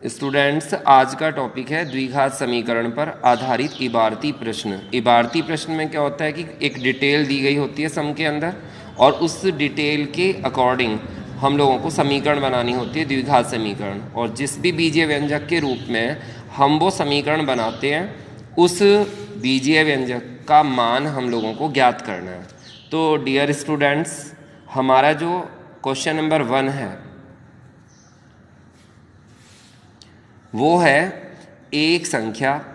Students, आज का topic है द्विघात समीकरण पर आधारित इबारती प्रश्न। इबारती प्रश्न में क्या होता है कि एक डिटेल दी गई होती है सम के अंदर, और उस डिटेल के अकॉर्डिंग हम लोगों को समीकरण बनानी होती है, द्विघात समीकरण। और जिस भी बीजीय व्यंजक के रूप में हम वो समीकरण बनाते हैं, उस बीजीय व्यंजक का मान हम लोगों को ज्ञात करना है। तो डियर स्टूडेंट्स, हमारा जो क्वेश्चन नंबर 1 है वो है एक संख्या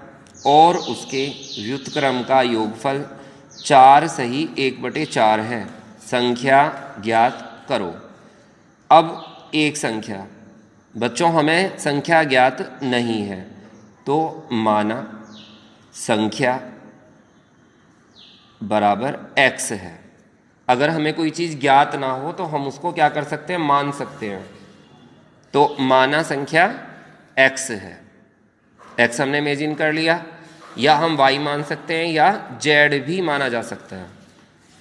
और उसके व्युत्क्रम का योगफल 4 सही 1/4 है, संख्या ज्ञात करो। अब एक संख्या, बच्चों हमें संख्या ज्ञात नहीं है, तो माना संख्या बराबर x है। अगर हमें कोई चीज़ ज्ञात ना हो तो हम उसको क्या कर सकते हैं, मान सकते हैं। तो माना संख्या x है, x हमने इमेजिन कर लिया, या हम y मान सकते हैं या z भी माना जा सकता है।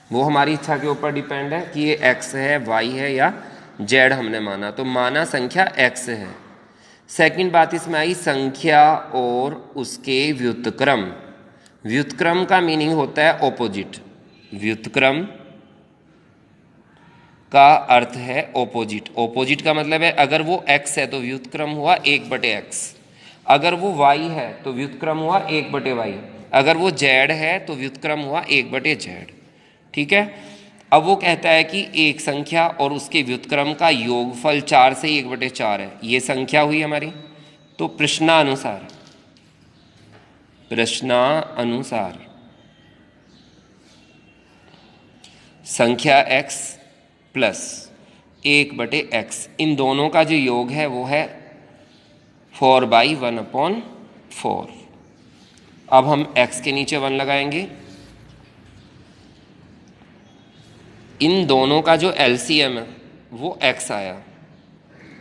वो हमारी इच्छा के ऊपर डिपेंड है कि ये x है, y है या z हमने माना। तो माना संख्या x है। सेकंड बात इसमें आई संख्या और उसके व्युत्क्रम। व्युत्क्रम का मीनिंग होता है ऑपोजिट। व्युत्क्रम का अर्थ है ऑपोजिट। ऑपोजिट का मतलब है अगर वो x है तो व्युत्क्रम हुआ 1/x, अगर वो y है तो व्युत्क्रम हुआ 1/y, अगर वो z है तो व्युत्क्रम हुआ 1/z। ठीक है। अब वो कहता है कि एक संख्या और उसके व्युत्क्रम का योगफल 4 से 1/4 है। ये संख्या हुई हमारी। तो प्रश्नानुसार संख्या x प्लस 1/x, इन दोनों का जो योग है वो है 4/1/4। अब हम x के नीचे 1 लगाएंगे। इन दोनों का जो एलसीएम है वो x आया।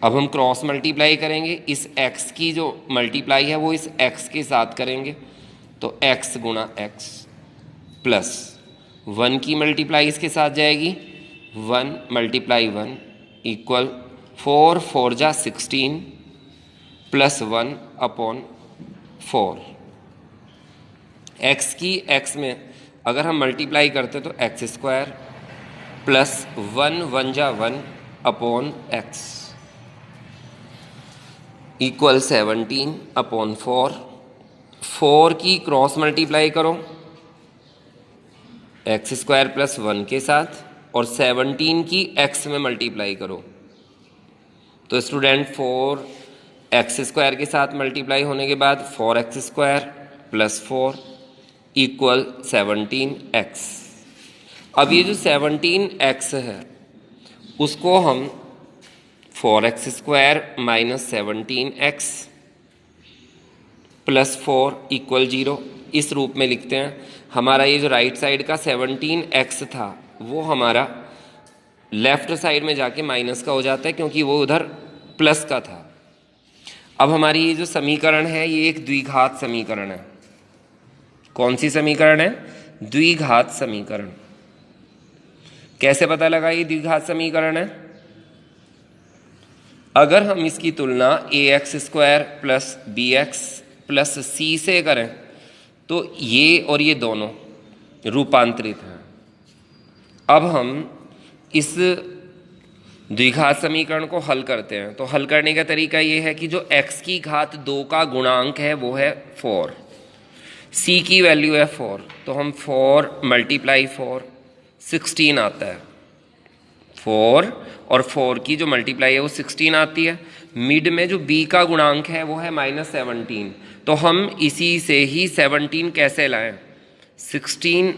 अब हम क्रॉस मल्टीप्लाई करेंगे, इस x की जो मल्टीप्लाई है वो इस x के साथ करेंगे, तो x गुणा x प्लस 1 की मल्टीप्लाई इसके साथ जाएगी, 1 × 1 इक्वल 4 4 जा 16 प्लस 1/4। x की x में अगर हम मल्टीप्लाई करते तो x² प्लस 1 1 जा 1/x इक्वल 17/4। 4 की क्रॉस मल्टीप्लाई करो x² प्लस 1 के साथ, और 17 की x में मल्टीप्लाई करो। तो स्टूडेंट 4x² के साथ मल्टीप्लाई होने के बाद 4x² प्लस 4 इक्वल 17x। अब ये जो 17x है उसको हम 4x² minus 17x plus 4 equal 0 इस रूप में लिखते हैं। हमारा ये जो राइट साइड का 17x था वो हमारा लेफ्ट साइड में जाके माइनस का हो जाता है, क्योंकि वो उधर प्लस का था। अब हमारी ये जो समीकरण है ये एक द्विघात समीकरण है। कौन सी समीकरण है? द्विघात समीकरण। कैसे पता लगा ये द्विघात समीकरण है? अगर हम इसकी तुलना ax² plus bx plus c से करें तो ये और ये दोनों रूपांतरित हैं। अब हम इस द्विघात समीकरण को हल करते हैं। तो हल करने का तरीका ये है कि जो x की घात 2 का गुणांक है वो है 4, c की वैल्यू है 4, तो हम 4 × 4 16 आता है। 4 और 4 की जो मल्टीप्लाई है वो 16 आती है। मिड में जो b का गुणांक है वो है -17, तो हम इसी से ही 17 कैसे लाएं? 16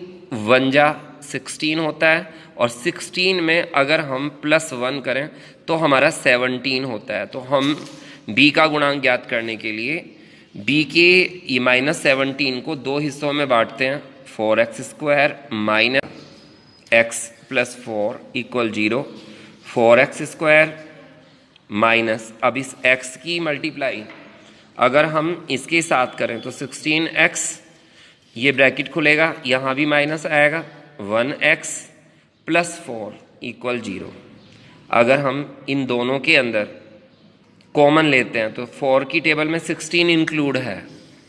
1 जा 16 होता है, और 16 में अगर हम प्लस 1 करें तो हमारा 17 होता है। तो हम b का गुणांक ज्ञात करने के लिए b के -17 को 2 हिस्सों में बांटते हैं, 4x² minus x plus 4 equal 0, 4x² minus, अब इस x की मल्टीप्लाई अगर हम इसके साथ करें तो 16x, ये ब्रैकेट खुलेगा, यहाँ भी माइनस आएगा, 1x +4 इक्वल 0। अगर हम इन दोनों के अंदर कॉमन लेते हैं तो 4 की टेबल में 16 इंक्लूड है,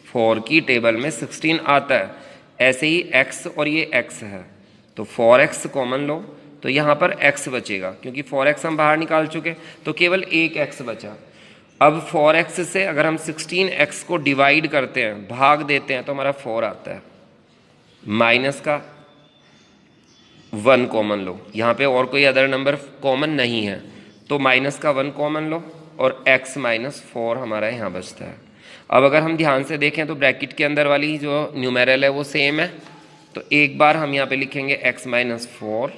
4 की टेबल में 16 आता है। ऐसे ही x और ये x है, तो 4x कॉमन लो तो यहाँ पर x बचेगा, क्योंकि 4x हम बाहर निकाल चुके, तो केवल एक x बचा। अब 4x से अगर हम 16x को डिवाइड करते हैं, भाग देते हैं, तो हमारा 4 आता है। माइनस का 1 कॉमन लो, यहाँ पे और कोई अदर नंबर कॉमन नहीं है, तो माइनस का 1 कॉमन लो और x -4 हमारा यहाँ बचता है। अब अगर हम ध्यान से देखें तो ब्रैकेट के अंदर वाली जो न्यूमेरल है वो सेम है, तो एक बार हम यहाँ पे लिखेंगे x -4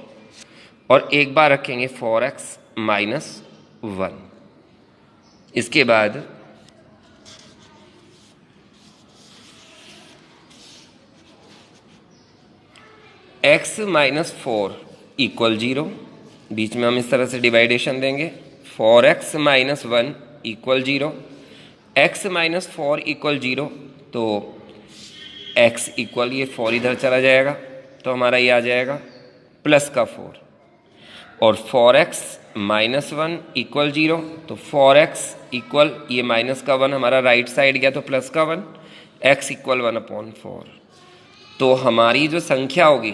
और एक बार रखेंगे 4x -1। इसके बाद x -4 इक्वल 0, बीच में हम इस तरह से डिवाइडेशन देंगे, 4x -1 इक्वल 0, x -4 इक्वल 0, तो x इक्वल ये 4 इधर चला जाएगा, तो हमारा ये आ जाएगा प्लस का 4, और 4x -1 इक्वल 0, तो 4x इक्वल ये माइनस का 1 हमारा राइट साइड गया, तो प्लस का 1, x इक्वल 1/4। तो हमारी जो संख्या होगी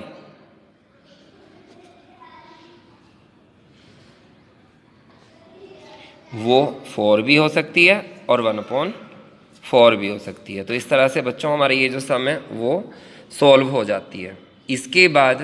वो 4 भी हो सकती है और 1/4 भी हो सकती है। तो इस तरह से बच्चों हमारी ये जो सम है वो सॉल्व हो जाती है। इसके बाद